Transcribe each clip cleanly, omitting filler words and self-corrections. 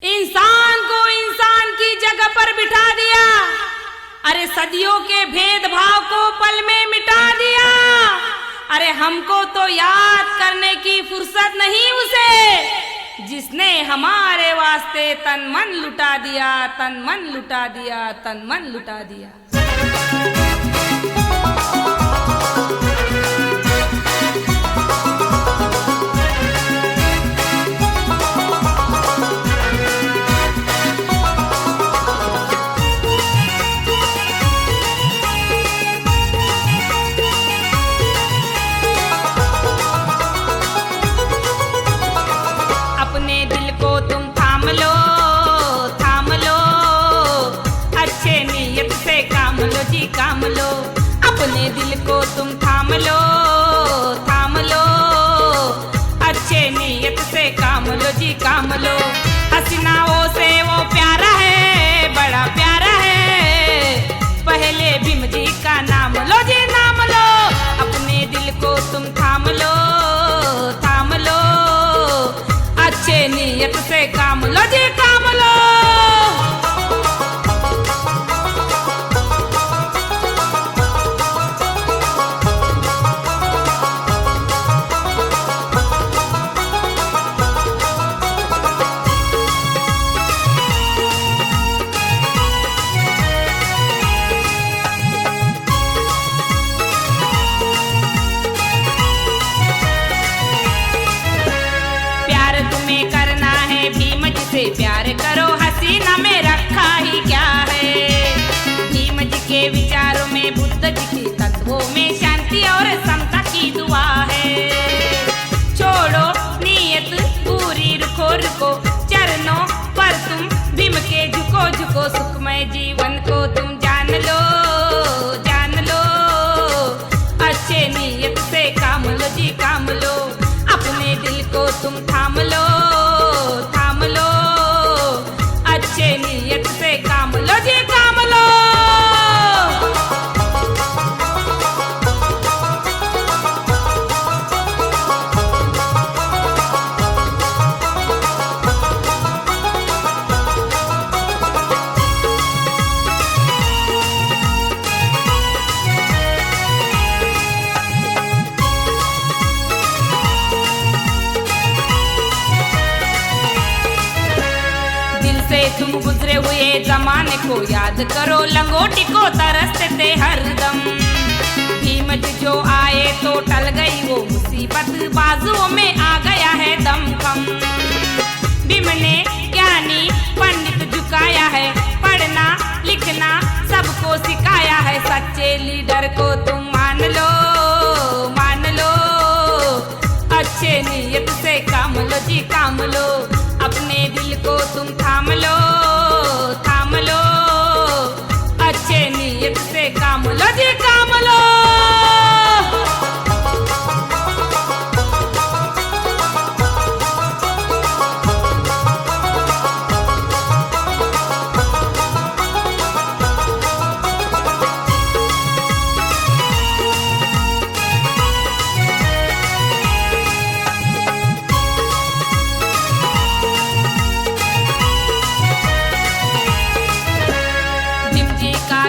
इंसान को इंसान की जगह पर बिठा दिया। अरे सदियों के भेदभाव को पल में मिटा दिया। अरे हमको तो याद करने की फुर्सत नहीं उसे, जिसने हमारे वास्ते तन मन लुटा दिया, तन मन लुटा दिया, तन मन लुटा दिया। अपने दिल को तुम थाम लो, थाम लो, अच्छे नीयत से काम लो जी, काम लो। अपने दिल को तुम थाम लो, थाम लो, अच्छे नीयत से काम लो जी, काम लो। हसीनाओं से वो प्यारा है, बड़ा प्यारा है, पहले भीम जी का नाम लो जी, नाम लो। अपने दिल को तुम थाम लो, थाम लो, अच्छे नीयत से काम लो जी, काम लो। से प्यार करो, हसीना में रखा ही क्या है। भीम जी के विचारों में, बुद्ध जी के तत्वों में शांति और समता की दुआ है। छोड़ो नीयत पूरी, रुको रुको चरणों पर तुम भीम के झुको झुको। सुखमय जीवन को तुम जान लो, जान लो, अच्छे नीयत से काम लो जी, काम लो। अपने दिल को तुम थाम लो, थाम लो, अच्छे नीयत से काम लो जी, काम लो। तुम गुजरे हुए जमाने को याद करो, लंगोटी को तरसते थे हरदम। भीम जी जो आए तो टल गई वो मुसीबत, बाजुओं में आ गया है दमखम। भीम ने ज्ञानी पंडित झुकाया है, पढ़ना लिखना सबको सिखाया है। सच्चे लीडर को तुम मान लो, मान लो, अच्छे नीयत से काम लो जी, काम लो। अपने दिल को तुम थाम लो, थाम लो, अच्छे नीयत से काम लो जी, काम लो।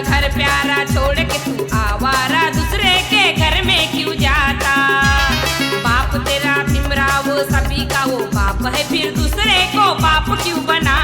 घर प्यारा छोड़ के तू आवारा, दूसरे के घर में क्यों जाता। बाप तेरा भीमराव सभी का वो बाप है, फिर दूसरे को बाप क्यों बना